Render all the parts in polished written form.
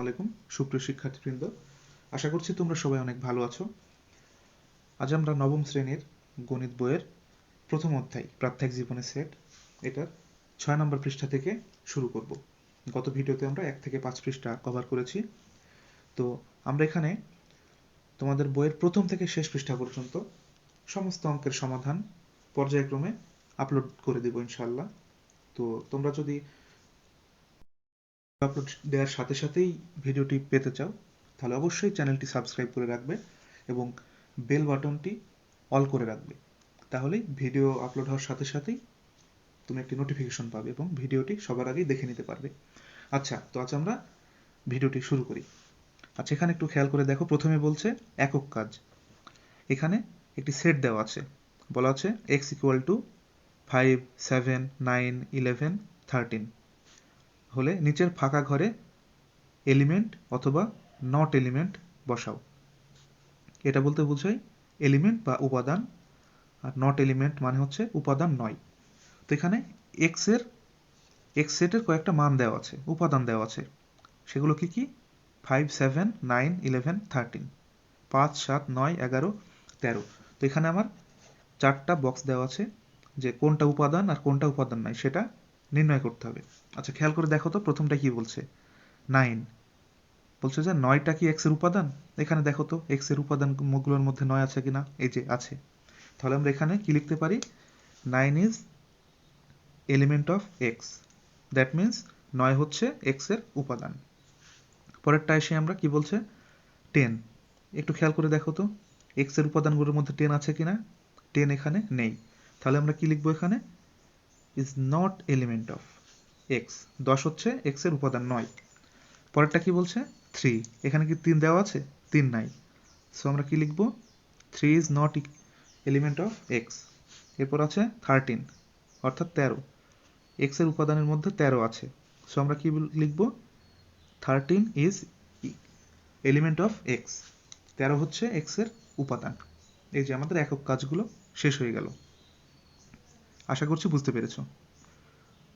আলাইকুম সুপ্রিয় শিক্ষার্থীবৃন্দ, আশা করছি তোমরা সবাই অনেক ভালো আছো। আজ আমরা নবম শ্রেণীর গণিত বইয়ের প্রথম অধ্যায় প্রাত্যহিক জীবনের সেট এটার 6 নম্বর পৃষ্ঠা থেকে শুরু করব। গত ভিডিওতে আমরা 1 থেকে 5 পৃষ্ঠা কভার করেছি। তো আমরা এখানে তোমাদের বইয়ের প্রথম থেকে শেষ পৃষ্ঠা পর্যন্ত সমস্ত অঙ্কের সমাধান পর্যায়ক্রমে আপলোড করে দেব ইনশাআল্লাহ। তো তোমরা যদি আপলোড দেওয়ার সাথে সাথেই ভিডিওটি পেতে চাও তাহলে অবশ্যই চ্যানেলটি সাবস্ক্রাইব করে রাখবে এবং বেল বাটনটি অল করে রাখবে। তাহলেই ভিডিও আপলোড হওয়ার সাথে সাথেই তুমি একটি নোটিফিকেশন পাবে এবং ভিডিওটি সবার আগেই দেখে নিতে পারবে। আচ্ছা, তো আজ আমরা ভিডিওটি শুরু করি। আচ্ছা, এখানে একটু খেয়াল করে দেখো, প্রথমে বলছে একক কাজ। এখানে একটি সেট দেওয়া আছে, বলা আছে x ইকুয়াল টু 5, 7, 9, 11, 13 হলে নিচের ফাঁকা ঘরে এলিমেন্ট অথবা নট এলিমেন্ট বসাও। এটা বলতে বোঝায় এলিমেন্ট বা উপাদান, আর নট এলিমেন্ট মানে হচ্ছে উপাদান নয়। তো এখানে এক্স সেটের কয়েকটা মান দেওয়া আছে, উপাদান দেওয়া আছে। সেগুলো কি কি? 5, 7, 9, 11, 13, 5, 7, 9, 11, 13। তো এখানে আমার 4টা বক্স দেওয়া আছে যে কোনটা উপাদান আর কোনটা উপাদান নয় সেটা নির্ণয় করতে হবে। আচ্ছা, খেয়াল করে দেখো তো প্রথমটা কি বলছে। 9 বলছে যে 9টা কি এক্স এর উপাদান। এখানে দেখো তো এক্স এর উপাদানগুলোর মধ্যে 9 আছে কিনা। এই যে আছে। তাহলে আমরা এখানে কি লিখতে পারি? 9 is element of x. That means 9 হচ্ছে এক্স এর উপাদান। পরেরটা এসে আমরা কি বলছে 10। একটু খেয়াল করে দেখো তো এক্স এর উপাদানগুলোর মধ্যে 10 আছে কিনা। 10 এখানে নেই। তাহলে আমরা কি লিখবো এখানে? Is not element of x. 10 হচ্ছে এক্স এর উপাদান নয়। পরেরটা কি বলছে 3। এখানে কি 3 দেওয়া আছে? 3 নাই। সো আমরা কি লিখবো? 3 is not element of x. এরপর আছে 13 অর্থাৎ 13। এক্স এর উপাদানের মধ্যে 13 আছে। সো আমরা কি লিখবো? 13 ইজ এলিমেন্ট অফ এক্স। 13 হচ্ছে এক্স এর উপাদান। এই যে আমাদের একক কাজগুলো শেষ হয়ে গেল। আশা করছি বুঝতে পেরেছো।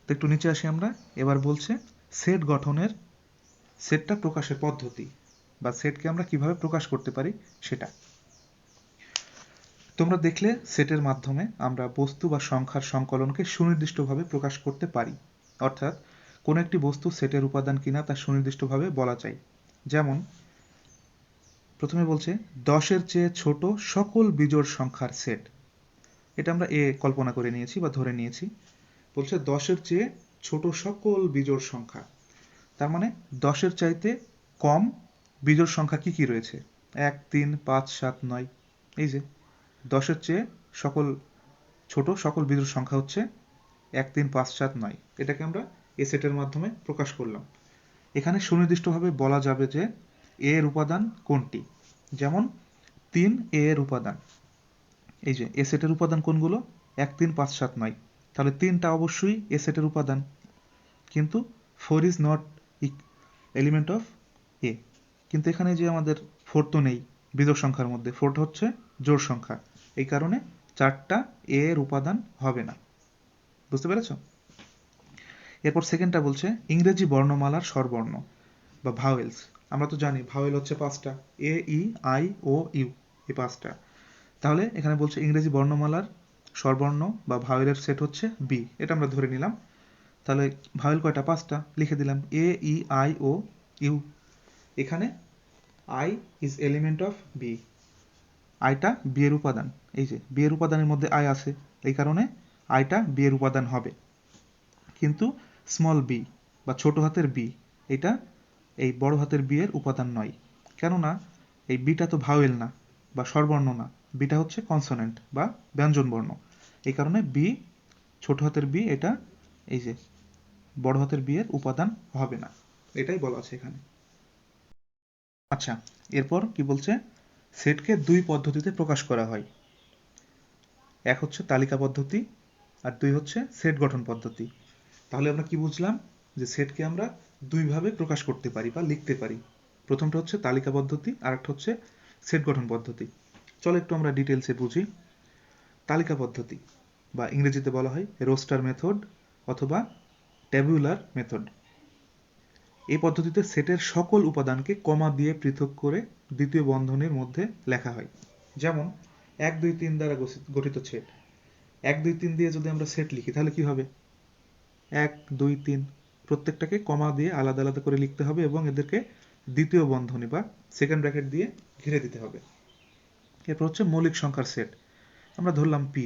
তো একটু নিচে আসি আমরা। এবার বলছে সেট গঠনের, সেটটা প্রকাশের পদ্ধতি বা সেটকে আমরা কিভাবে প্রকাশ করতে পারি সেটা। তোমরা দেখলে সেটের মাধ্যমে আমরা বস্তু বা সংখ্যার সংকলনকে সুনির্দিষ্টভাবে প্রকাশ করতে পারি। অর্থাৎ কোনো একটি বস্তু সেটের উপাদান কিনা তা সুনির্দিষ্টভাবে বলা যায়। যেমন প্রথমে বলছে 10-এর চেয়ে ছোট সকল বিজোড় সংখ্যার সেট। এটা আমরা এ কল্পনা করে নিয়েছি বা ধরে নিয়েছি। বলছে 10-এর চেয়ে ছোট সকল বিজোড় সংখ্যা। তার মানে 10-এর চাইতে কম বিজোড় সংখ্যা কি কি রয়েছে? 1, 3, 5, 7, 9। এই যে 10-এর চেয়ে ছোট সকল বিজোড় সংখ্যা হচ্ছে 1, 3, 5, 7, 9। এটাকে আমরা এ সেটের মাধ্যমে প্রকাশ করলাম। এখানে সুনির্দিষ্টভাবে বলা যাবে যে এ এর উপাদান কোনটি। যেমন 3 এ এর উপাদান। এই যে এ সেটের উপাদান কোনগুলো? 1, 3, 5, 7, 9। তাহলে 3টা অবশ্যই এ সেটের উপাদান, কিন্তু 4 ইজ নট এলিমেন্ট অফ এ। কিন্তু এখানে যে আমাদের 4 তো নেই বিজোড় সংখ্যার মধ্যে, 4 হচ্ছে জোড় সংখ্যা। এই কারণে 4টা এ এর উপাদান হবে না। বুঝতে পেরেছ? এরপর সেকেন্ডটা বলছে ইংরেজি বর্ণমালার স্বরবর্ণ বা ভাওয়েলস। আমরা তো জানি ভাওয়েল হচ্ছে 5টা, এ, ই, আই, ও, ইউ, এই 5টা। তাহলে এখানে বলছে ইংরেজি বর্ণমালার স্বরবর্ণ বা ভাওয়েলের সেট হচ্ছে বি। এটা আমরা ধরে নিলাম। তাহলে ভাওয়েল কয়টা? 5টা। লিখে দিলাম A, E, I, O, U. এখানে I is element of B. আইটা বি এর উপাদান। এই যে বি এর উপাদানের মধ্যে আই আছে, এই কারণে আইটা বি এর উপাদান হবে। কিন্তু স্মল বি বা ছোট হাতের বি, এটা এই বড় হাতের বি এর উপাদান নয়। কেননা এই বিটা তো ভাওয়েল না বা স্বরবর্ণ না, বিটা হচ্ছে কনসোনেন্ট বা ব্যঞ্জন বর্ণ। এই কারণে বি, ছোট হাতের বি, এটা এই যে বড় হাতের বি এর উপাদান হবে না। এটাই বলা আছে এখানে। আচ্ছা, এরপর কি বলছে সেটকে 2 পদ্ধতিতে প্রকাশ করা হয়। এক হচ্ছে তালিকা পদ্ধতি আর 2 হচ্ছে সেট গঠন পদ্ধতি। তাহলে আমরা কি বুঝলাম? যে সেটকে আমরা 2 ভাবে প্রকাশ করতে পারি বা লিখতে পারি। প্রথমটা হচ্ছে তালিকা পদ্ধতি আর একটা হচ্ছে সেট গঠন পদ্ধতি। চলো একটু আমরা ডিটেলসে বুঝি। তালিকা পদ্ধতি বা ইংরেজিতে বলা হয় রোস্টার মেথড অথবা ট্যাবুলার মেথড। এই পদ্ধতিতে সেটের সকল উপাদানকে কমা দিয়ে পৃথক করে দ্বিতীয় বন্ধনীর মধ্যে লেখা হয়। যেমন 1 2 3 দ্বারা গঠিত সেট, 1 2 3 দিয়ে যদি আমরা সেট লিখি তাহলে কি হবে? 1 2 3 প্রত্যেকটাকে কমা দিয়ে আলাদা আলাদা করে লিখতে হবে এবং এদেরকে দ্বিতীয় বন্ধনী বা সেকেন্ড ব্র্যাকেট দিয়ে ঘিরে দিতে হবে। এরপর হচ্ছে মৌলিক সংখ্যার সেট। আমরা ধরলাম p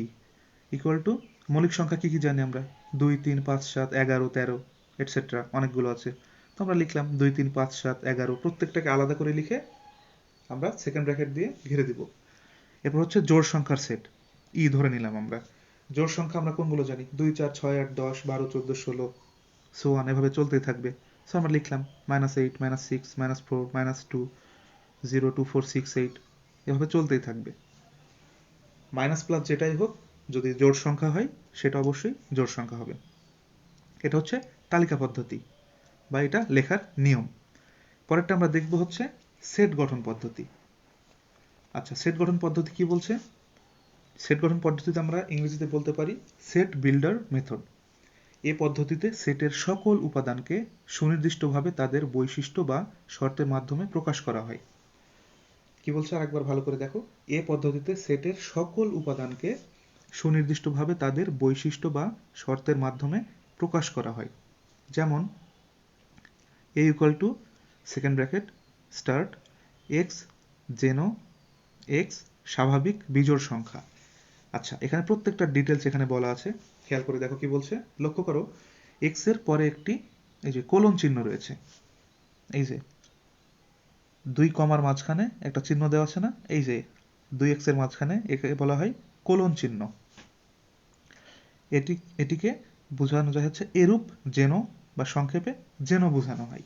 ইকুয়াল টু, মৌলিক সংখ্যা কি কি জানি আমরা? 2 3 5 7 11 13 এটসেট্রা, অনেকগুলো আছে। তো আমরা লিখলাম 2 3 5 7 11, প্রত্যেকটাকে আলাদা করে লিখে আমরা সেকেন্ড ব্র্যাকেট দিয়ে ঘিরে দিব। এরপর হচ্ছে জোড় সংখ্যার সেট, ই ধরে নিলাম আমরা। জোড় সংখ্যা আমরা কোনগুলো জানি? 2 4 6 8 10 12 14 16 সো অন, এভাবে চলতেই থাকবে। সো আমরা লিখলাম -8 -6 -4 -2 0 2 4 6 8, এভাবে চলতেই থাকবে। মাইনাস প্লাস যেটাই হোক, যদি জোড় সংখ্যা হয় সেটা অবশ্যই জোড় সংখ্যা হবে। এটা হচ্ছে তালিকা পদ্ধতি বা এটা লেখার নিয়ম। পরেরটা আমরা দেখব হচ্ছে সেট গঠন পদ্ধতি। আচ্ছা, সেট গঠন পদ্ধতি কি বলছে? সেট গঠন পদ্ধতিতে আমরা ইংরেজিতে বলতে পারি সেট বিল্ডার মেথড। এ পদ্ধতিতে সেটের সকল উপাদানকে সুনির্দিষ্টভাবে তাদের বৈশিষ্ট্য বা শর্তের মাধ্যমে প্রকাশ করা হয়। কি বলছে আরেকবার ভালো করে দেখো। এ পদ্ধতিতে সেটের সকল উপাদানকে সুনির্দিষ্টভাবে তাদের বৈশিষ্ট্য বা শর্তের মাধ্যমে প্রকাশ করা হয়। যেমন a equal to second bracket start x জেনো এক্স স্বাভাবিক বিজোড় সংখ্যা। আচ্ছা, এখানে প্রত্যেকটা ডিটেলস এখানে বলা আছে, খেয়াল করে দেখো কি বলছে। লক্ষ্য করো, এক্স এর পরে একটি এই যে কোলন চিহ্ন রয়েছে, এই যে 2 কমার মাঝখানে একটা চিহ্ন দেওয়া আছে না, এই যে 2x এর মাঝখানে, একে বলা হয় কোলন চিহ্ন। এটিকে বোঝানো যায় হচ্ছে এরূপ জেনো, বা সংক্ষেপে জেনো বোঝানো হয়।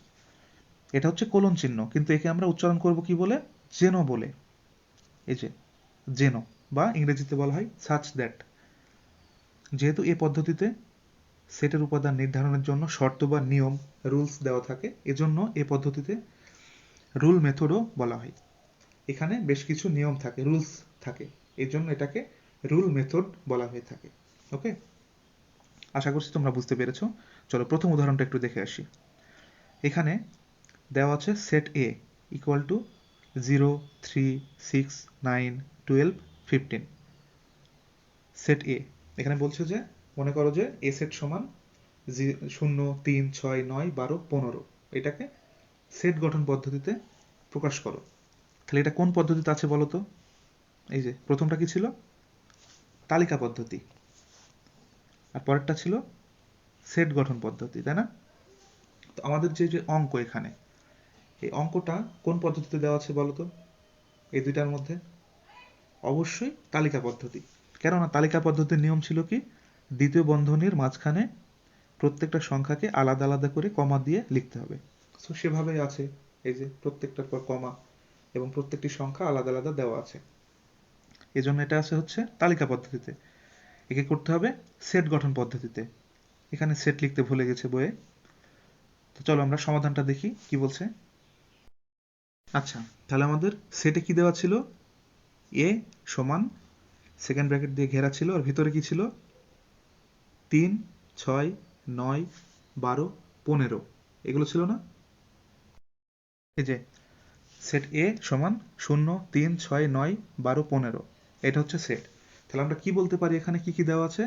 এটা হচ্ছে কোলন চিহ্ন, কিন্তু একে আমরা উচ্চারণ করব কি বলে? জেনো বলে। এই যে জেনো, বা ইংরেজিতে বলা হয় সাচ দ্যাট। যেহেতু এই পদ্ধতিতে সেটের উপাদান নির্ধারণের জন্য শর্ত বা নিয়ম রুলস দেওয়া থাকে, এজন্য এই পদ্ধতিতে রুল মেথডও বলা হয়। এখানে বেশ কিছু নিয়ম থাকে, রুলস থাকে, এই জন্য এটাকে রুল মেথড বলা হয়ে থাকে। ওকে, আশা করছি তোমরা বুঝতে পেরেছো। চলো প্রথম উদাহরণটা একটু দেখে আসি। এখানে দেওয়া আছে set A equal to 0 3 6 9 12 15। Set A এখানে বলছে যে, মনে করো যে এ সেট সমান 0 3 6 9 12 15, এটাকে সেট গঠন পদ্ধতিতে প্রকাশ করো। তাহলে এটা কোন পদ্ধতিতে আছে বলো তো? এই যে প্রথমটা কি ছিল? তালিকা পদ্ধতি, আর পরেরটা ছিল সেট গঠন পদ্ধতি, তাই না? তো আমাদের যে যে অঙ্ক, এখানে এই অঙ্কটা কোন পদ্ধতিতে দেওয়া আছে বলো তো? এই দুইটার মধ্যে অবশ্যই তালিকা পদ্ধতি। কেননা তালিকা পদ্ধতির নিয়ম ছিল কি? দ্বিতীয় বন্ধনীর মাঝখানে প্রত্যেকটা সংখ্যাকে আলাদা আলাদা করে কমা দিয়ে লিখতে হবে। সো সেভাবেই আছে, এই যে প্রত্যেকটার পর কমা এবং প্রত্যেকটি সংখ্যা আলাদা আলাদা দেওয়া আছে, এজন্য এটা আছে হচ্ছে তালিকা পদ্ধতিতে। একে করতে হবে সেট গঠন পদ্ধতিতে। এখানে সেট লিখতে ভুলে গেছে বইয়ে। তো চলো আমরা সমাধানটা দেখি কি বলছে। আচ্ছা, তাহলে আমাদের সেটে কি দেওয়া ছিল? এ সমান সেকেন্ড ব্র্যাকেট দিয়ে ঘেরা ছিল, আর ভিতরে কি ছিল? 3 6 9 12 15, এগুলো ছিল না? এই যে সেট এ সমান 0 3 6 9 12 15, এটা হচ্ছে সেট। তাহলে আমরা কি বলতে পারি এখানে কি কি দেওয়া আছে?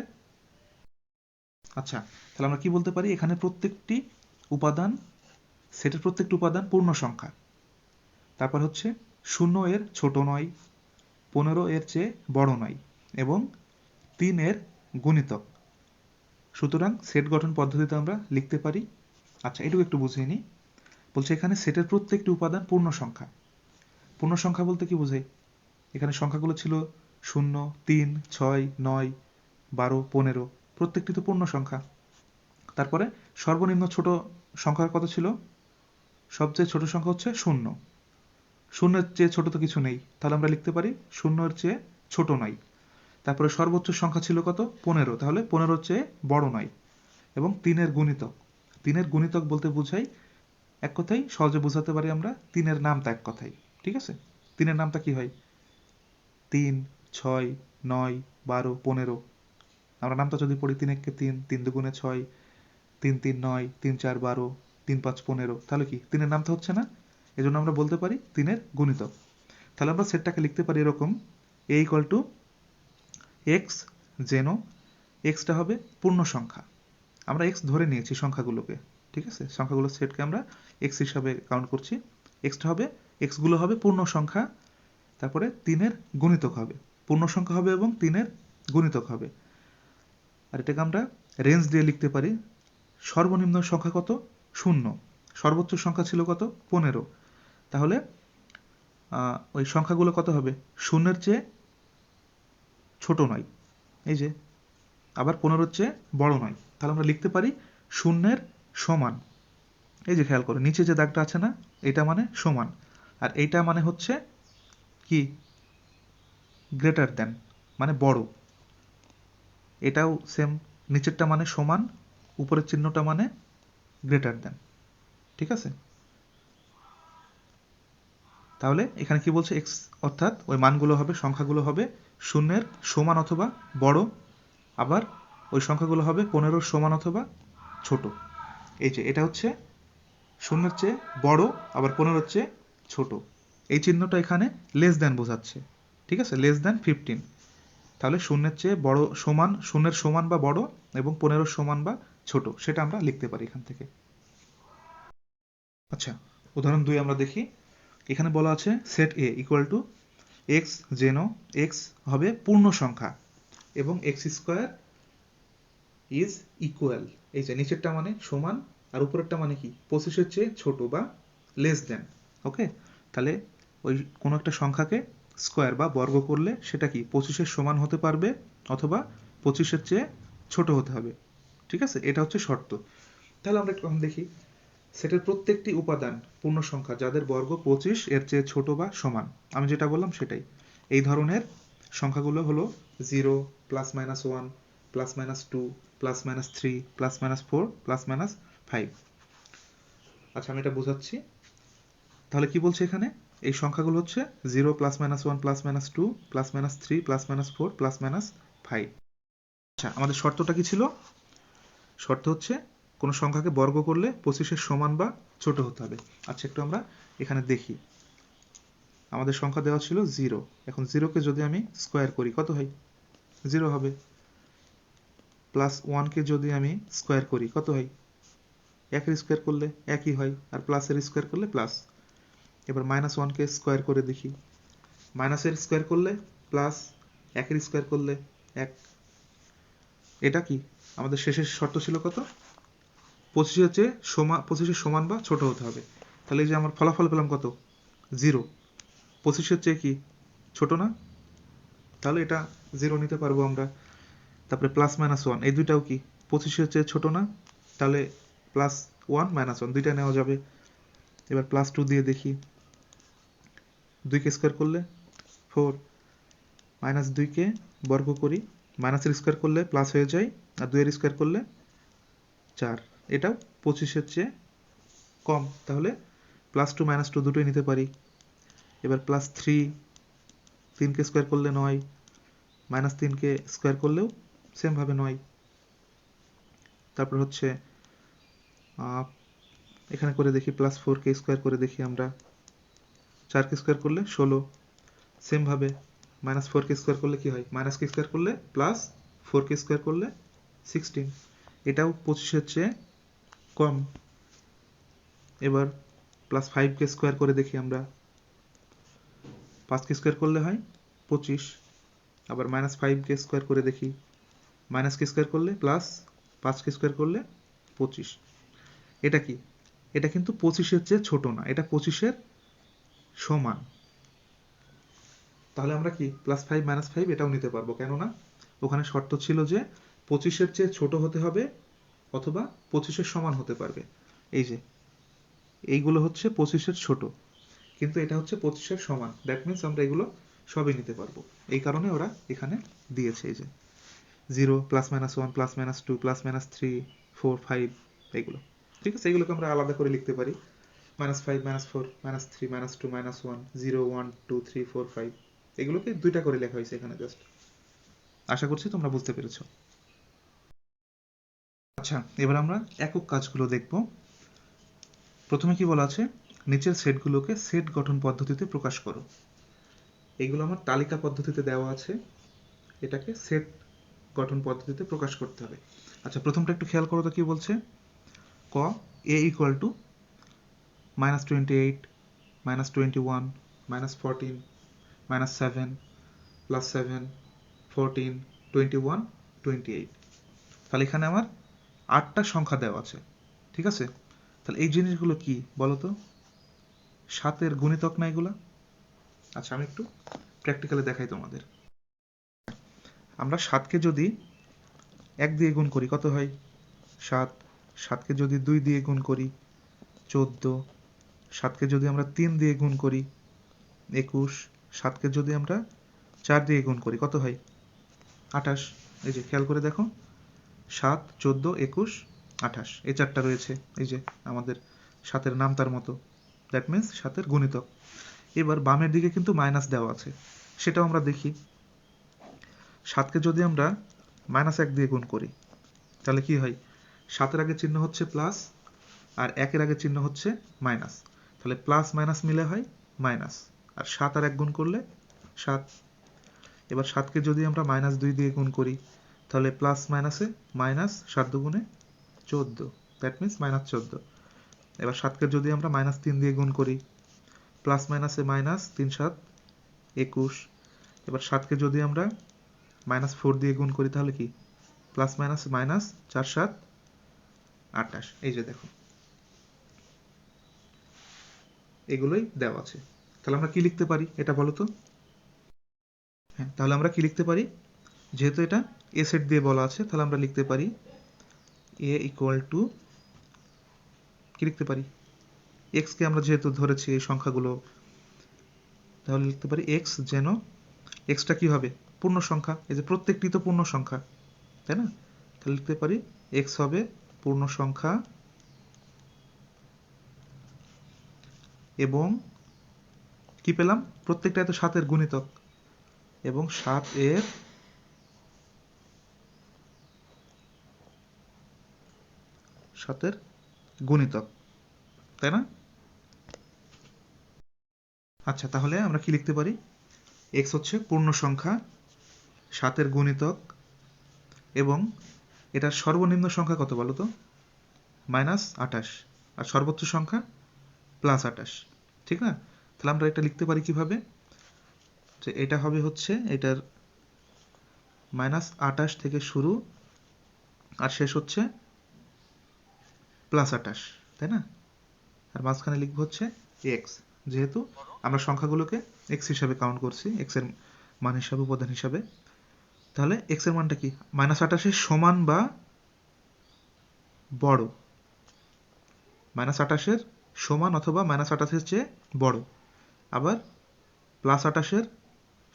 আচ্ছা, তাহলে আমরা কি বলতে পারি? এখানে প্রত্যেকটি উপাদান, সেটের প্রত্যেকটি উপাদান পূর্ণ সংখ্যা। তারপর হচ্ছে 0 এর ছোট নয়, 15 এর চেয়ে বড় নয়, এবং 3 এর গুণিতক। সুতরাং সেট গঠন পদ্ধতিতে আমরা লিখতে পারি। আচ্ছা, এটুকু একটু বুঝিয়ে নিই। বলছে এখানে সেটের প্রত্যেকটি উপাদান পূর্ণ সংখ্যা। পূর্ণ সংখ্যা বলতে কি বোঝায়? এখানে সংখ্যাগুলো ছিল 0 3 6 9 12 15, প্রত্যেকটি তো পূর্ণ সংখ্যা। তারপরে সর্বনিম্ন ছোট সংখ্যা কত ছিল? সবচেয়ে ছোট সংখ্যা হচ্ছে 0। শূন্যের চেয়ে ছোট তো কিছু নেই, তাহলে আমরা লিখতে পারি 0 এর চেয়ে ছোট নয়। তারপরে সর্বোচ্চ সংখ্যা ছিল কত? 15, তাহলে 15 এর চেয়ে বড় নয়। এবং 3 এর গুণিতক, 3 এর গুণিতক বলতে বোঝাই, এক কথাই সহজে বোঝাতে পারি আমরা, 3 এর নামতা এক কথাই। ঠিক আছে, 3 এর নামতা কি হয়? 3 6 9 12 15, আমরা নামতা যদি পড়ি 3 একে 3, 3 দুগুণে 6, 3 3 9, 3 4 12, 3 5 15, তাহলে কি 3-এর নাম তো হচ্ছে না, এজন্য আমরা বলতে পারি 3-এর গুণিতক। তাহলে আমরা সেটটাকে লিখতে পারি এরকম, a ইকুয়াল টু এক্স যেন এক্সটা হবে পূর্ণ সংখ্যা, আমরা এক্স ধরে নিয়েছি সংখ্যাগুলোকে, ঠিক আছে, সংখ্যাগুলোর সেটকে আমরা এক্স হিসাবে কাউন্ট করছি, এক্সটা হবে, এক্সগুলো হবে পূর্ণ সংখ্যা, তারপরে 3-এর গুণিতক হবে, পূর্ণ সংখ্যা হবে এবং 3-এর গুণিতক হবে। আর এটাকে আমরা রেঞ্জ দিয়ে লিখতে পারি, সর্বনিম্ন সংখ্যা কত, 0, সর্বোচ্চ সংখ্যা ছিল কত, 15, তাহলে ওই সংখ্যাগুলো কত হবে, 0-এর চেয়ে ছোট নয়, এই যে, আবার 15-এর চেয়ে বড় নয়, তাহলে আমরা লিখতে পারি 0-এর সমান, এই যে খেয়াল করে নিচে যে দাগটা আছে না, এটা মানে সমান, আর এইটা মানে হচ্ছে কি, গ্রেটার দ্যান, মানে বড়, এটাও সেম, নিচেরটা মানে সমান, উপরের চিহ্নটা মানে গ্রেটার দ্যান, ঠিক আছে। তাহলে এখানে কি বলছে, এক্স অর্থাৎ ওই মানগুলো হবে, সংখ্যাগুলো হবে 0-এর সমান অথবা বড়, আবার ওই সংখ্যাগুলো হবে 15-এর সমান অথবা ছোট, এই যে এটা হচ্ছে 0-এর চেয়ে বড়, আবার 15-এর চেয়ে ছোট, এই চিহ্নটা এখানে লেস দ্যান বোঝাচ্ছে, ঠিক আছে, লেস দ্যান 15, তাহলে 0-এর চেয়ে বড় সমান, 0-এর সমান বা বড় এবং 15-এর সমান বা ছোট, সেটা আমরা লিখতে পারি এখান থেকে। আচ্ছা, উদাহরণ 2 আমরা দেখি, এখানে বলা আছে set A equal two x যেন এক্স হবে পূর্ণ সংখ্যা এবং এক্স স্কোয়ার ইজ ইকুয়াল, এই যে নিচেরটা মানে সমান আর উপরেরটা মানে কি 25-এর চেয়ে ছোট বা লেস দেন, ওকে। তাহলে ওই কোনো একটা সংখ্যাকে স্কোয়ার বা বর্গ করলে সেটা কি 25-এর সমান হতে পারবে অথবা 25-এর চেয়ে ছোট হতে হবে, ঠিক আছে, এটা হচ্ছে শর্ত। তাহলে আমরা একটু দেখি, সেটের প্রত্যেকটি উপাদান পূর্ণ সংখ্যা যাদের বর্গ 25 এর চেয়ে ছোট বা সমান, আমি যেটা বললাম সেটাই, এই ধরনের সংখ্যাগুলো হলো 0 +-1 +-2 +-3 +-4 +-5। আচ্ছা, আমি এটা বোঝাচ্ছি, তাহলে কি বলছে এখানে, এই সংখ্যাগুলো হচ্ছে 0 +-1 +-2 +-3 +-4 +-5। আচ্ছা, আমাদের শর্তটা কি ছিল, শর্ত হচ্ছে কোনো সংখ্যাকে বর্গ করলে 25-এর সমান বা ছোট হতে হবে। আচ্ছা, একটু আমরা এখানে দেখি, আমাদের সংখ্যা দেওয়া ছিল 0, এখন 0-কে যদি আমি স্কোয়ার করি কত হয়, 0 হবে, +1-কে যদি আমি স্কোয়ার করি কত হয়, 1-এর স্কোয়ার করলে একই হয়, আর প্লাসের স্কোয়ার করলে প্লাস। এবার -1-কে স্কোয়ার করে দেখি, মাইনাসের স্কোয়ার করলে প্লাস, 1-এর স্কোয়ার করলে 1, এটা কি আমাদের শেষের শর্ত ছিল কত, 25-এর সমান বা ছোট হতে হবে, তাহলে এই যে আমার ফলাফল পেলাম কত, 0, 25-এর চেয়ে কি ছোট না, তাহলে এটা 0 নিতে পারবো আমরা। তারপরে +-1, এই দুইটাও কি 25-এর চেয়ে ছোট না, তাহলে +1 -1 দুইটা নেওয়া যাবে। এবার +2 দিয়ে দেখি, 2-কে স্কোয়ার করলে 4, -2-কে বর্গ করি, মাইনাসের স্কোয়ার করলে প্লাস হয়ে যায়, আর 2-এর স্কোয়ার করলে 4, এটাও 25-এর চেয়ে কম, তাহলে +2 -2 দুটোই নিতে পারি। এবার +3, 3-কে স্কোয়ার করলে 9, -3-কে স্কোয়ার করলেও সেম ভাবে 9। তারপর হচ্ছে এখানে করে দেখি, +4-কে স্কোয়ার করে দেখি আমরা, 4-কে স্কোয়ার করলে 16, সেম ভাবে -4-কে স্কোয়ার করলে কি হয়, মাইনাসকে স্কোয়ার করলে প্লাস, 4-কে স্কোয়ার করলে 16, এটাও 25-এর চেয়ে কম। এবার +5-কে স্কোয়ার করে দেখি আমরা, 5-কে স্কোয়ার করলে হয় 25, আবার -5-কে স্কোয়ার করে দেখি, মাইনাসকে স্কোয়ার করলে প্লাস, 5-কে স্কোয়ার করলে 25, এটা কি, এটা কিন্তু 25-এর চেয়ে ছোট না, এটা 25-এর সমান, তাহলে আমরা কি +5 -5 এটাও নিতে পারবো, কেননা ওখানে শর্ত ছিল যে 25-এর চেয়ে ছোট হতে হবে অথবা 25-এর সমান হতে পারবে, এই যে এইগুলো হচ্ছে 25-এর ছোট, কিন্তু এটা হচ্ছে 25-এর সমান, দ্যাট মিনস আমরা এগুলো সবই নিতে পারবো, এই কারণে ওরা এখানে দিয়েছে এই যে 0 +-1 +-2 +-3 4 5, এগুলো ঠিক আছে, এগুলোকে আমরা আলাদা করে লিখতে পারি, -5 -4 -3 -2 -1 0 1 2 3 4 5, এগুলোকে দুইটা করে লেখা হয়েছে এখানে জাস্ট। আশা করছি তোমরা বুঝতে পেরেছো। আচ্ছা, এবার আমরা একক কাজগুলো দেখব। প্রথমে কি বলা আছে, নিচের সেটগুলোকে সেট গঠন পদ্ধতিতে প্রকাশ করো। এইগুলো আমার তালিকা পদ্ধতিতে দেওয়া আছে, এটাকে সেট গঠন পদ্ধতিতে প্রকাশ করতে হবে। আচ্ছা, প্রথমটা একটু খেয়াল করো তো কি বলছে। ক এ ইকুয়াল টু -28, -21, -14, -7, +7, 14, 21, 28। তাহলে এখানে আমার 8টা সংখ্যা দেওয়া আছে, ঠিক আছে। তাহলে এই জিনিসগুলো কি বলো তো, 7-এর গুণিতক না এগুলা? আচ্ছা, আমি একটু প্র্যাকটিক্যালি দেখাই তোমাদের। আমরা 7কে যদি 1 দিয়ে গুণ করি কত হয়? 7। 7কে যদি 2 দিয়ে গুণ করি 14। 7কে যদি আমরা 3 দিয়ে গুণ করি 21। 7কে যদি আমরা 4 দিয়ে গুণ করি কত হয়? 28। এই যে খেয়াল করে দেখো, 7, 14, 21, 28, এই 4টা রয়েছে। এই যে আমাদের 7-এর নাম তার মতো, দ্যাট মিন্স 7-এর গুণিতক। এবার বামের দিকে কিন্তু মাইনাস দেওয়া আছে, সেটাও আমরা দেখি। 7কে যদি আমরা -1 দিয়ে গুণ করি তাহলে কি হয়? 7-এর আগে চিহ্ন হচ্ছে প্লাস, আর 1-এর আগে চিহ্ন হচ্ছে মাইনাস। তাহলে প্লাস মাইনাস মিলে হয় মাইনাস, আর 7 আর 1 গুণ করলে 7। এবার 7কে যদি আমরা -2 দিয়ে গুণ করি তাহলে প্লাস মাইনাসে মাইনাস, 7 দুগুণে 14, দ্যাট মিন্স -14। এবার 7কে যদি আমরা -3 দিয়ে গুণ করি, প্লাস মাইনাসে মাইনাস, 3 7 21। এবার 7কে যদি আমরা -4 দিয়ে গুণ করি তাহলে কি? Plus minus minus, 4 7 28। এই যে দেখো, এগুলোই দেওয়া আছে। তাহলে আমরা কি লিখতে পারি এটা বলো তো? হ্যাঁ, তাহলে আমরা কি লিখতে পারি? যেহেতু এটা এ সেট দিয়ে বলা আছে, তাহলে আমরা লিখতে পারি এ ইকুয়াল টু, কি লিখতে পারি? এক্স কে আমরা যেহেতু ধরেছি এই সংখ্যাগুলো, তাহলে লিখতে পারি এক্স, যেন এক্সটা কি হবে? পূর্ণ সংখ্যা। এই যে প্রত্যেকটি তো পূর্ণ সংখ্যা, তাই না? তাহলে লিখতে পারি এক্স হবে পূর্ণ সংখ্যা এবং কি পেলাম? প্রত্যেকটা তো 7-এর গুণিতক, এবং 7-এর গুণিতক, তাই না? আচ্ছা, তাহলে আমরা কি লিখতে পারি? এক্স হচ্ছে পূর্ণ সংখ্যা, 7-এর গুণিতক, এবং এটার সর্বনিম্ন সংখ্যা কত বলো তো? -28, আর সর্বোচ্চ সংখ্যা +28, ঠিক না? তাহলে আমরা এটা লিখতে পারি কিভাবে? যে এটা হবে হচ্ছে এটার -28 থেকে শুরু, আর শেষ হচ্ছে +28, তাই না? আর মাঝখানে লিখবো হচ্ছে এক্স, যেহেতু আমরা সংখ্যাগুলোকে এক্স হিসাবে কাউন্ট করছি, এক্স এর মান হিসাবে, উপাদান হিসাবে। তাহলে এক্স এর মানটা কি? -28-এর সমান বা বড়, -28-এর সমান অথবা -28-এর চেয়ে বড়, আবার +28-এর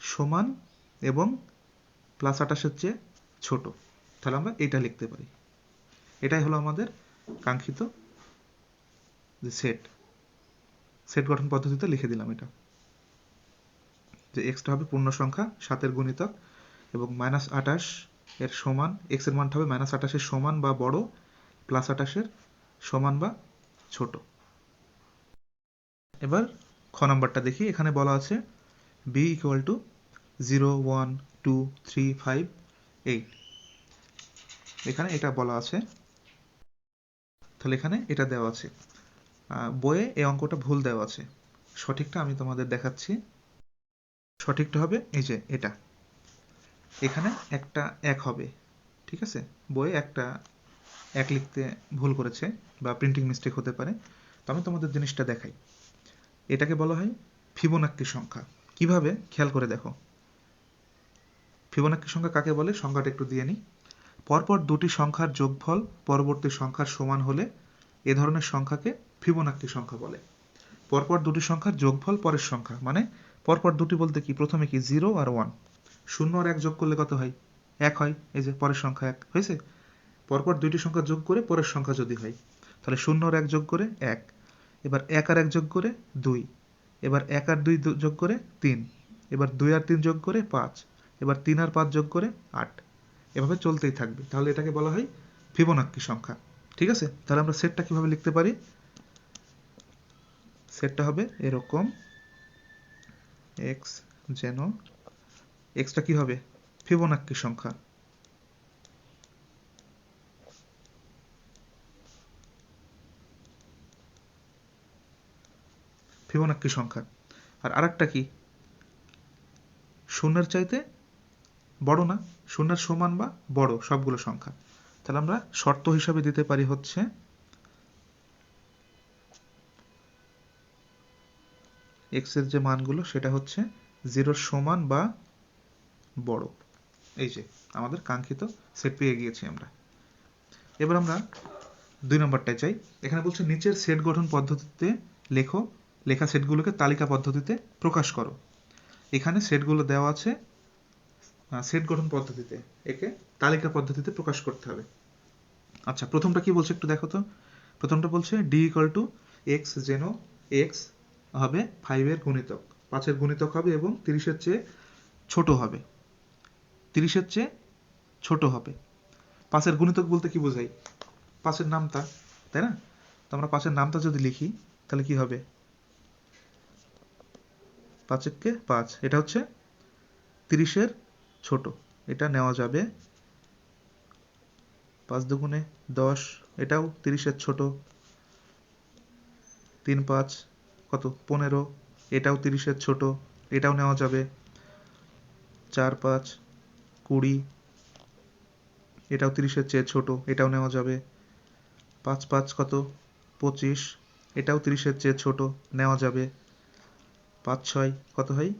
সমান এবং +28-এর চেয়ে ছোট। তাহলে আমরা এটা লিখতে পারি। এটাই হলো আমাদের কাঙ্ক্ষিত যে সেট গঠন পদ্ধতিতে লিখে দিলাম এটা, যে এক্সটা হবে পূর্ণ সংখ্যা, 7-এর গুণিতক, এবং -28 এর সমান, এক্স এর মানটা হবে -28-এর সমান বা বড়, +28-এর সমান বা ছোট। এবার খ নাম্বারটা দেখি। এখানে বলা আছে b ইকুয়াল টু 0 1 2 3 5 8, এখানে এটা বলা আছে। তাহলে এখানে এটা দেওয়া আছে, বইয়ে এই অঙ্কটা ভুল দেওয়া আছে, সঠিকটা আমি তোমাদের দেখাচ্ছি। সঠিকটা হবে এই যে এটা, এখানে একটা 1 হবে, ঠিক আছে। বইয়ে একটা 1 লিখতে ভুল করেছে, বা প্রিন্টিং মিস্টেক হতে পারে। তো আমি তোমাদের জিনিসটা দেখাই। এটাকে বলা হয় ফিবোনাক্কি সংখ্যা। কিভাবে? খেয়াল করে দেখো। ফিবোনাক্কি সংখ্যা কাকে বলে সংখ্যাটা একটু দিয়ে নিই। পরপর দুটি সংখ্যার যোগফল পরবর্তী সংখ্যার সমান হলে এ ধরনের সংখ্যাকে ফিবোনাক্কি সংখ্যা বলে। পরপর দুটি সংখ্যার যোগফল পরের সংখ্যা, মানে পরপর দুটি বলতে কি? প্রথমে কি 0 আর 1, 0 আর 1 যোগ করলে কত হয়? 1 হয়। এই যে পরের সংখ্যা 1 হয়েছে। পরপর দুইটি সংখ্যা যোগ করে পরের সংখ্যা যদি হয়, তাহলে 0 আর 1 যোগ করে 1, এবার 1 আর 1 যোগ করে 2, এবার 1 আর 2 যোগ করে 3, এবার 2 আর 3 যোগ করে 5, এবার 3 আর 5 যোগ করে 8, এভাবে চলতেই থাকবে। তাহলে এটাকে বলা হয় ফিবোনাক্কি সংখ্যা, ঠিক আছে। তাহলে আমরা সেটটা কিভাবে লিখতে পারি? সেটটা হবে এরকম, এক্স যেন, এক্সটা কি হবে, ফিবোনাক্কি সংখ্যা, ফিবোনাক্কি সংখ্যা। আর আরেকটা কি, শূন্যের চাইতে বড় না, শূন্যের সমান বা বড় সবগুলো সংখ্যা। তাহলে আমরা শর্ত হিসাবে দিতে পারি হচ্ছে এক্স এর যে মানগুলো সেটা হচ্ছে 0 সমান বা বড়। এই যে আমাদের কাঙ্ক্ষিত সেট পেয়ে গিয়েছি আমরা। এবার আমরা 2 নম্বরটায় চাই। এখানে বলছে নিচের সেট গঠন পদ্ধতিতে লেখো, লেখা সেটগুলোকে তালিকা পদ্ধতিতে প্রকাশ করো। এখানে সেটগুলো দেওয়া আছে সেট গঠন পদ্ধতিতে, একে তালিকা পদ্ধতিতে প্রকাশ করতে হবে। আচ্ছা, প্রথমটা কি বলছে একটু দেখো তো। প্রথমটা বলছে ডি ইকুয়াল টু এক্স যেন এক্স হবে 5 এর গুণিতক, 5 এর গুণিতক হবে এবং 30 এর চেয়ে ছোট হবে, 30 এর চেয়ে ছোট হবে। 5 এর গুণিতক বলতে কি বোঝাই, 5 এর নামতা, তাই না? তো আমরা 5 এর নামতা যদি লিখি তাহলে কি হবে, 5 কে 5, এটা হচ্ছে 30 এর ছোট, এটা নেওয়া যাবে। 5 দুগুণে 10, এটাও 30 এর ছোট। 3 5 কত, 15, এটাও 30 এর ছোট, এটাও নেওয়া যাবে। 4 5 20, এটাও 30 এর চেয়ে ছোট, এটাও নেওয়া যাবে। 5 5 কত, 25, এটাও 30 এর চেয়ে ছোট, নেওয়া যাবে। 5 6 কত হয়,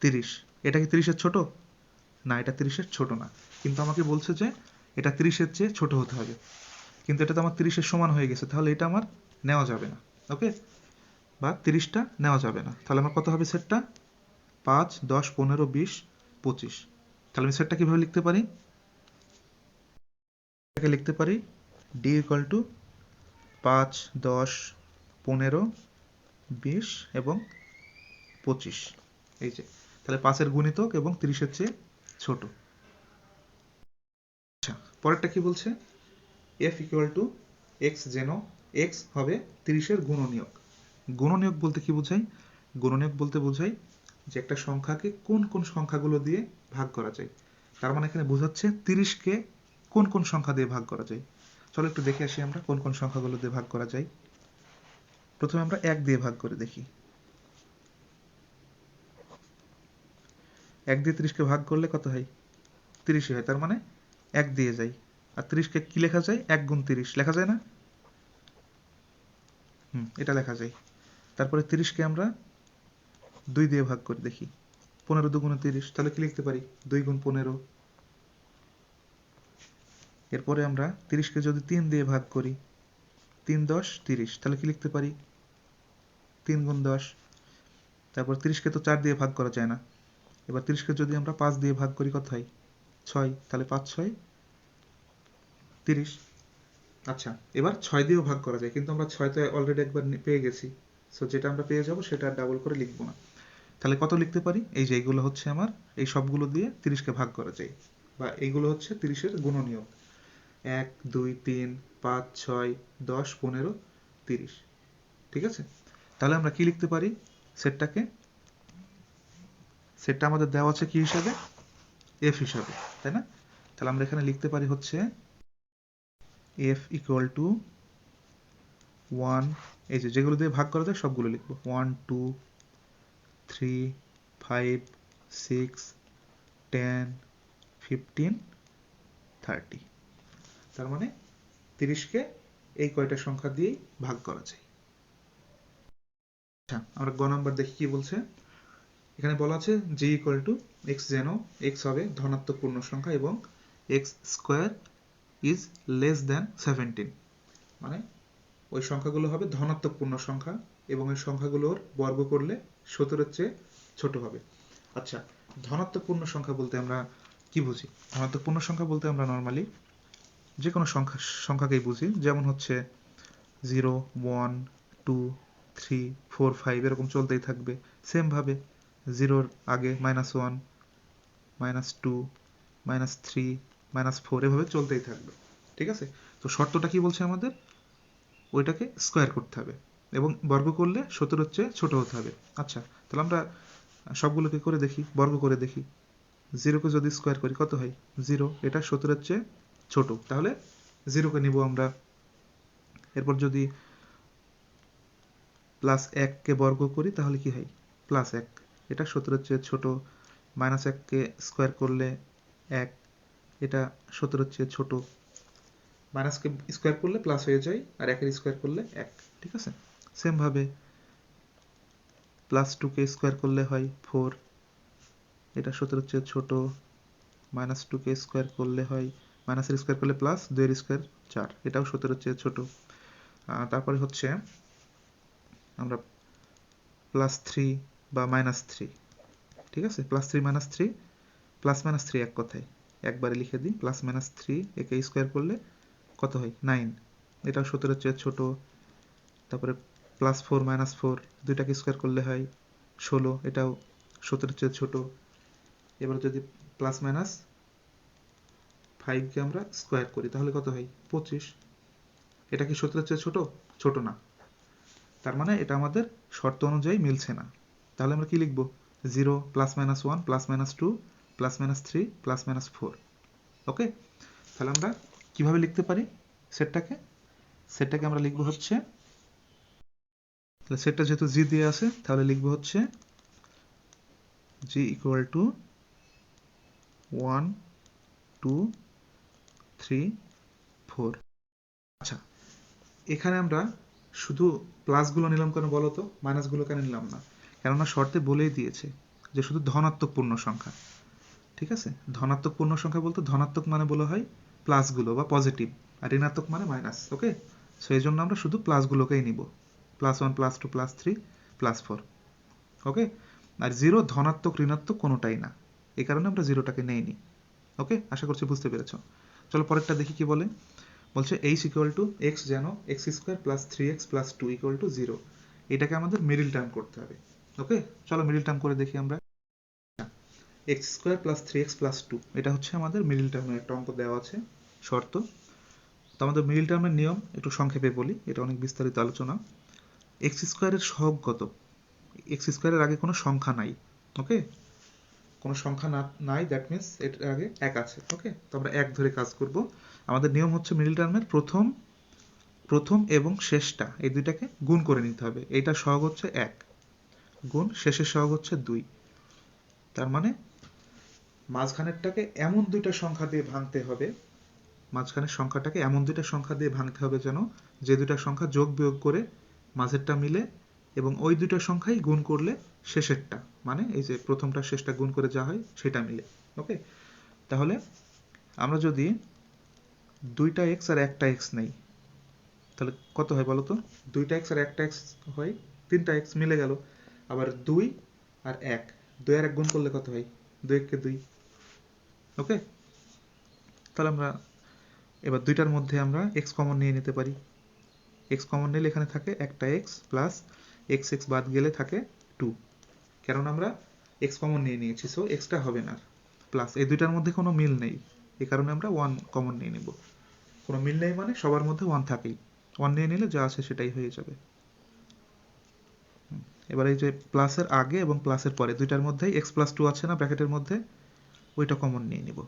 30, এটা কি 30 এর ছোট? না, এটা 30 এর ছোট না, কিন্তু আমাকে বলছে যে এটা 30 এর চেয়ে ছোট হতে হবে, কিন্তু এটা তো আমার 30 এর সমান হয়ে গেছে, তাহলে এটা আমার নেওয়া যাবে না। ওকে, বা 30টা নেওয়া যাবে না। তাহলে আমার কত হবে সেটটা, 5 10 15 20 25। তাহলে আমি সেটটা কিভাবে লিখতে পারি, এটাকে লিখতে পারি ডি ইকুয়াল টু 5 10 15 20 এবং 25। এই যে, তাহলে 5 এর গুণিতক এবং 30 এর চেয়ে ছোট। আচ্ছা, পরেরটা কি বলছে, এফ ইকুয়াল টু এক্স যেন এক্স হবে 30 এর গুণনীয়ক। গুণনীয়ক বলতে কি বোঝায়, গুণনীয়ক বলতে বোঝায় যে একটা সংখ্যাকে কোন কোন সংখ্যাগুলো দিয়ে ভাগ করা যায়। তার মানে এখানে বোঝাচ্ছে 30কে কোন কোন সংখ্যা দিয়ে ভাগ করা যায়। চলো একটু দেখে আসি আমরা কোন কোন সংখ্যাগুলো দিয়ে ভাগ করা যায়। প্রথমে আমরা 1 দিয়ে ভাগ করে দেখি। 1 দিয়ে 30কে ভাগ করলে কত হয়, 30ই হয়, তার মানে 1 দিয়ে যাই। আর 30কে কি লেখা যায়, 1 গুণ 30 লেখা যায় না? এটা লেখা যায়। তারপরে 30কে আমরা 2 দিয়ে ভাগ করে দেখি, 15 দুগুণে 30, তাহলে কি লিখতে পারি, 2 গুণ 15। এরপরে আমরা 30কে যদি 3 দিয়ে ভাগ করি, 3 10 30, তাহলে কি লিখতে পারি, 3 গুণ 10। তারপর 30কে তো 4 দিয়ে ভাগ করা যায় না, এবার 30কে যদি আমরা 5 দিয়ে ভাগ করি কত হয়, 6, তাহলে 5 6 30। আচ্ছা, এবার 6 দিয়েও ভাগ করা যায়, কিন্তু আমরা 6 তো অলরেডি একবার পেয়ে গেছি, সো যেটা আমরা পেয়ে যাব সেটা ডাবল করে লিখবো না। তাহলে কত লিখতে পারি, এই যে এইগুলো হচ্ছে আমার, এই সবগুলো দিয়ে 30কে ভাগ করা যায়, বা এইগুলো হচ্ছে 30 এর গুণনীয়ক, 1 2 3 5 6 10 15 30। ঠিক আছে, তাহলে আমরা কি লিখতে পারি সেটটাকে, সেটটা আমাদের দেওয়া আছে কি হিসাবে, এফ হিসাবে, তাই না? তাহলে আমরা এখানে লিখতে পারি হচ্ছে এফ ইকুয়াল টু 1, এই যে যেগুলো দিয়ে ভাগ করা যায় সবগুলো লিখবো, 1 2 3 5 6 10 15 30। তার মানে 30কে এই কয়টা সংখ্যা দিয়েই ভাগ করা যায়। আচ্ছা, আমরা গ নাম্বার দেখি কি বলছে। এখানে বলা আছে জি ইকুয়াল টু এক্স যেন এক্স হবে ধনাত্মক পূর্ণ সংখ্যা এবং x square is less than 17, মানে ওই সংখ্যাগুলো হবে ধনাত্মক পূর্ণ সংখ্যা এবং ওই সংখ্যাগুলোর বর্গ করলে 17-এর চেয়ে ছোট হবে। আচ্ছা, ধনাত্মক পূর্ণ সংখ্যা বলতে আমরা কি বুঝি, ধনাত্মক পূর্ণ সংখ্যা বলতে আমরা নর্মালি যে কোনো সংখ্যাকেই বুঝি, যেমন হচ্ছে 0 1 2 3 4 5 এরকম চলতেই থাকবে। সেম ভাবে 0-র আগে -1 -2 -3 -4 এভাবে চলতেই থাকবে। ঠিক আছে, তো শর্তটা কি বলছে আমাদের, ওইটাকে স্কোয়ার করতে হবে। এবং বর্গ করলে 17 চেয়ে ছোট হতে হবে। আচ্ছা, তাহলে আমরা সবগুলোকে করে দেখি, বর্গ করে দেখি। 0 কে যদি স্কোয়ার করি কত হয়? 0। এটা 17 চেয়ে ছোট, তাহলে 0 কে নিব আমরা। এরপর যদি +1 কে বর্গ করি তাহলে কি হয়? +1। এটা 17 চেয়ে ছোট। -1 কে স্কোয়ার করলে 1, এটা 17 চেয়ে ছোট। মাইনাস কে স্কোয়ার করলে প্লাস হয়ে যায়, আর 1 এর স্কোয়ার করলে 1। ঠিক আছে? সেম ভাবে +2 কে স্কোয়ার করলে হয় 4, এটা 17 চেয়ে ছোট। -2 কে স্কোয়ার করলে হয়, মাইনাস এর স্কোয়ার করলে প্লাস, 2 এর স্কোয়ার 4, এটাও 17 চেয়ে ছোট। তারপরে হচ্ছে আমরা +3 বা -3, ঠিক আছে, +3 -3, +-3 এক কথায় একবারে লিখে দিই। +-3 একে স্কোয়ার করলে কত হয়? 9, এটাও 17 চেয়ে ছোট। তারপরে +4 -4, দুইটাকে স্কোয়ার করলে হয় 16, এটাও 17 চেয়ে ছোট। এবার যদি +-5 কে আমরা স্কোয়ার করি তাহলে কত হয়? 25, এটা কি 17 চেয়ে ছোট? ছোট না। তার মানে এটা আমাদের শর্ত অনুযায়ী মিলছে না। তাহলে আমরা কি লিখব? 0, +-1, +-2, +-3, +-4। ওকে, তাহলে আমরা কিভাবে লিখতে পারি সেটটাকে? সেটটাকে আমরা লিখব হচ্ছে, তাহলে সেটটা যেহেতু জি দিয়ে আছে তাহলে লিখব হচ্ছে g = 1, 2, 3, 4। আচ্ছা, এখানে আমরা শুধু প্লাসগুলো নিলাম কেন বলো তো, মাইনাসগুলো কেন নিলাম না? কেননা শর্তে বলেই দিয়েছে যে শুধু ধনাত্মক পূর্ণ সংখ্যা। ঠিক আছে, ধনাত্মক পূর্ণ সংখ্যা বলতে ধনাত্মক মানে বলা হয় প্লাসগুলো বা পজিটিভ, আর ঋণাত্মক মানে মাইনাস। ওকে, সো এই জন্য আমরা শুধু প্লাসগুলোকেই নিব, +1, +2, +3, +4। ওকে, আর 0 ধনাত্মক ঋণাত্মক কোনোটাই না, এই কারণে আমরা 0টাকে নেইনি। ওকে, আশা করছি বুঝতে পেরেছো। চলো পরেরটা দেখি কি বলে। বলছে h = x যেন x² + 3x + 2 = 0। এটাকে আমাদের মিডল টার্ম করতে হবে। ওকে, চলো মিডল টার্ম করে দেখি আমরা। x² + 3x + 2, এটা হচ্ছে আমাদের মিডল টার্মের একটা অঙ্ক দেওয়া আছে, শর্ত। তো আমাদের মিডল টার্মের নিয়ম একটু সংক্ষেপে বলি, এটা অনেক বিস্তারিত আলোচনা। x² এর সহগ কত? x² এর আগে কোনো সংখ্যা নাই। ওকে, কোনো সংখ্যা নাই, দ্যাট মিন্স এর আগে 1 আছে। ওকে, তো আমরা 1 ধরে কাজ করব। আমাদের নিয়ম হচ্ছে মিডল টার্মের প্রথম এবং শেষটা এই দুইটাকে গুণ করে নিতে হবে। এইটা সহগ হচ্ছে 1 গুণ শেষের সহগ হচ্ছে 2। তার মানে মাঝখানেরটাকে এমন দুইটা সংখ্যা দিয়ে ভাঙতে হবে, মাঝখানের সংখ্যাটাকে এমন দুইটা সংখ্যা দিয়ে ভাঙতে হবে যেন যে দুইটা সংখ্যা যোগ বিয়োগ করে মাঝেরটা মিলে, এবং ওই দুইটা সংখ্যাই গুণ করলে শেষেরটা, মানে এই যে প্রথমটা শেষটা গুণ করে যা হয় সেটা মিলে। ওকে, তাহলে আমরা যদি 2টা x আর 1টা x নেই তাহলে কত হয় বলো তো? 2টা x আর 1টা x হয় 3টা x মিলে গেল। আবার 2 আর 1, 2 আর 1 গুণ করলে কত হয়? 2 1 কে 2। ওকে, তাহলে আমরা এবার দুইটার মধ্যে আমরা x কমন নিয়ে নিতে পারি। x কমন নিলে এখানে থাকে একটা x প্লাস x বাদ গেলে থাকে 2, কারণ আমরা x কমন নিয়ে নিয়েছি, সো xটা হবে না। প্লাস এই দুইটার মধ্যে কোনো মিল নেই, এই কারণে আমরা 1 কমন নিয়ে নিব। কোনো মিল নেই মানে সবার মধ্যে 1 থাকেই, 1 নিয়ে নিলে যা আছে সেটাই হয়ে যাবে। এবার এই যে প্লাসের আগে এবং প্লাসের পরে দুইটার মধ্যেই x + 2 আছে না ব্র্যাকেটের মধ্যে, ওইটা কমন নিয়ে নিব।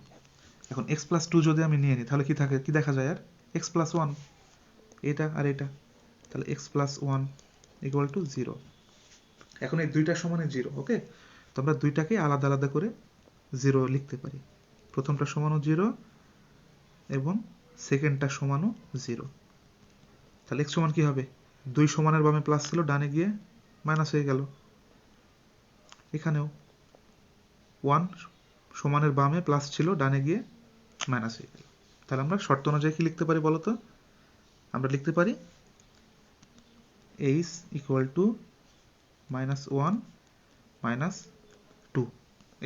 এখন x + 2 যদি আমি নিয়ে নিই তাহলে কি থাকে, কি দেখা যায়? আর x + 1, এটা আর এটা, তাহলে x + 1 = 0। এখন এই দুইটার সমানে 0। ওকে, তো আমরা দুইটাকে আলাদা আলাদা করে 0 লিখতে পারি। প্রথমটা সমানও 0 এবং সেকেন্ডটা সমানও 0। তাহলে x সমান কি হবে? 2 সমানের বামে প্লাস ছিল, ডানে গিয়ে মাইনাস হয়ে গেল। এখানেও 1 সমানের বামে প্লাস ছিল, ডানে গিয়ে মাইনাস হয়ে গেল। তাহলে আমরা শর্ত অনুযায়ী কি লিখতে পারি বলতো? আমরা লিখতে পারি h = -1 - 2।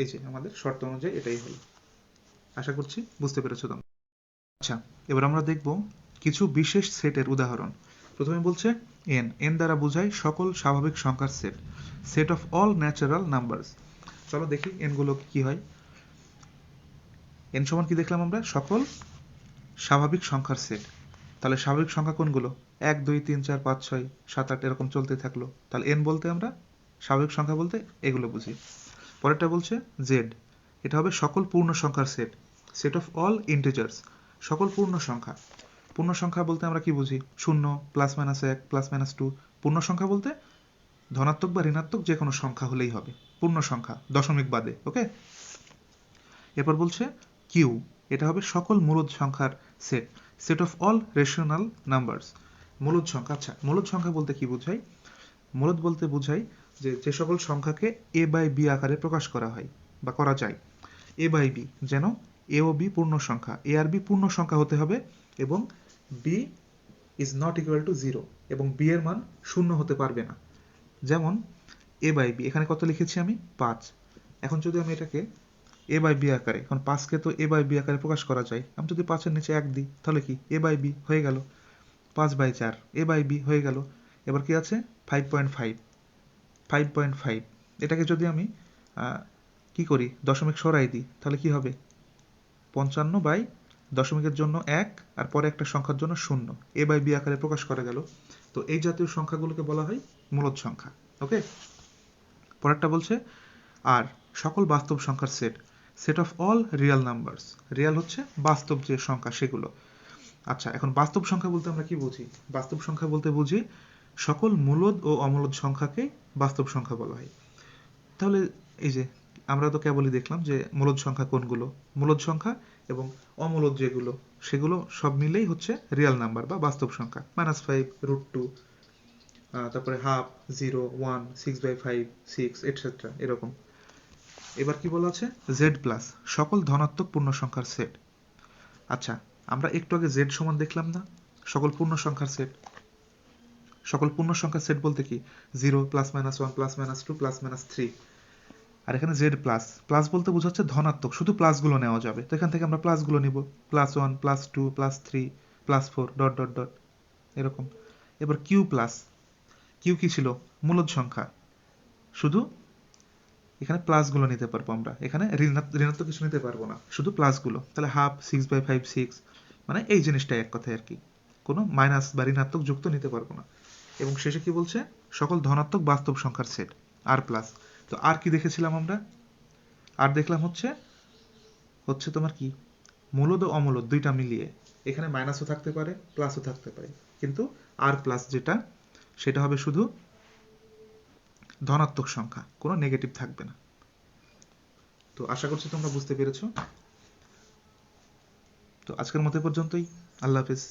এই যে আমাদের শর্ত অনুযায়ী এটাই হলো। আশা করছি বুঝতে পেরেছো তোমরা। আচ্ছা, এবার আমরা দেখব কিছু বিশেষ সেটের উদাহরণ। প্রথমে বলছে n দ্বারা বোঝায় সকল স্বাভাবিক সংখ্যার set, set of all natural numbers. চলো দেখি n গুলো কি হয়। n সমান কি দেখলাম আমরা? সকল স্বাভাবিক সংখ্যার সেট। তাহলে স্বাভাবিক সংখ্যা কোনগুলো? 1 2 3 4 5 6 7 8 এরকম চলতে থাকলো, তাহলে n বলতে আমরা স্বাভাবিক সংখ্যা বলতে এগুলো বুঝি। পরেরটা বলছে জেড, এটা হবে সকল পূর্ণ সংখ্যার set, set of all integers, সকল পূর্ণ সংখ্যা। পূর্ণ সংখ্যা বলতে আমরা কি বুঝি? 0 প্লাস মাইনাস 1 প্লাস মাইনাস 2। পূর্ণ সংখ্যা বলতে ধনাত্মক বা ঋণাত্মক যে কোনো সংখ্যা হলেই হবে পূর্ণ সংখ্যা, দশমিক বাদে। ওকে, এরপর বলছে কিউ, এটা হবে সকল মূলদ সংখ্যার set, set of all rational numbers. মূলদ সংখ্যা, আচ্ছা মূলদ সংখ্যা বলতে কি বোঝায়? মূলদ বলতে বোঝায় যে সকল সংখ্যাকে এ বাই বি আকারে প্রকাশ করা হয় বা করা যায়। এ বাই বি, যেন এ ও বি পূর্ণ সংখ্যা, এ আর বি পূর্ণ সংখ্যা হতে হবে এবং B is not equal to 0, এবং বি এর মান শূন্য হতে পারবে না। যেমন এ বাই বি, এখানে কত লিখেছি আমি? 5। এখন যদি আমি এটাকে এ বাই বি আকারে, এখন 5কে তো এ বাই বি আকারে প্রকাশ করা যায়, আমি যদি 5-এর নিচে 1 দিই তাহলে কি এ বাই বি হয়ে গেল, 5/4 এ বাই বি হয়ে গেল। এবার কি আছে? 5.5, 5.5, এটাকে যদি আমি কি করি, দশমিক সরাই দিই তাহলে কি হবে? 55 বাই দশমিকের জন্য 1 আর পরে একটা সংখ্যার জন্য 0, এ বাই বি আকারে প্রকাশ করা গেল। তো এই জাতীয় সংখ্যাগুলোকে বলা হয় মূলদ সংখ্যা। ওকে, পরেরটা বলছে আর সকল বাস্তব সংখ্যার set, set of all real numbers. Real হচ্ছে বাস্তব যে সংখ্যা সেগুলো। আচ্ছা, এখন বাস্তব সংখ্যা বলতে আমরা কি বুঝি? বাস্তব সংখ্যা বলতে বুঝি সকল মূলদ ও অমূলদ সংখ্যাকে বাস্তব সংখ্যা বলা হয়। তাহলে এই যে আমরা তো কেবলই দেখলাম যে মূলদ সংখ্যা কোনগুলো, মূলদ সংখ্যা এবং অমূলদ যেগুলো সেগুলো সব মিলেই হচ্ছে রিয়েল নাম্বার বা বাস্তব সংখ্যা। -5, √2, তারপরে হাফ, 0, 1, 6/5, 6 এটসেট্রা এরকম। এবার কি বলা আছে? জেড প্লাস, সকল ধনাত্মক পূর্ণ সংখ্যার সেট। আচ্ছা, আমরা একটু আগে জেড সমান দেখলাম না, সকল পূর্ণ সংখ্যার সেট। সকল পূর্ণ সংখ্যার সেট বলতে কি 0 +-1 +-2 +-3। আর এখানে জেড প্লাস, প্লাস বলতে বোঝাচ্ছে ধনাত্মক, শুধু প্লাসগুলো নেওয়া যাবে, তো এখান থেকে আমরা প্লাসগুলো নিব, +1 +2 +3 +4 ডট ডট ডট এরকম। এবার কিউ প্লাস, কিউ কি ছিল? মূলদ সংখ্যা, শুধু এখানে প্লাসগুলো নিতে পারবো আমরা, এখানে ঋণাত্মক কিছু নিতে পারবো না, শুধু প্লাসগুলো। তাহলে হাফ, 6/5, 6, মানে এই জিনিসটাই এক কথায় আর কি, কোনো মাইনাস বা ঋণাত্মক যুক্ত নিতে পারবো না। এবং শেষে কি বলছে? সকল ধনাত্মক বাস্তব সংখ্যার সেট, আর প্লাস। তো আর কি দেখেছিলাম আমরা? আর দেখলাম হচ্ছে তোমার কি মূলদ ও অমূলদ দুইটা মিলিয়ে, এখানে মাইনাসও থাকতে পারে প্লাসও থাকতে পারে, কিন্তু আর প্লাস যেটা সেটা হবে শুধু ধনাত্মক সংখ্যা, কোনো নেগেটিভ থাকবে না। তো আশা করছি তোমরা বুঝতে পেরেছো। তো আজকের মতো পর্যন্তই। আল্লাহ হাফেজ।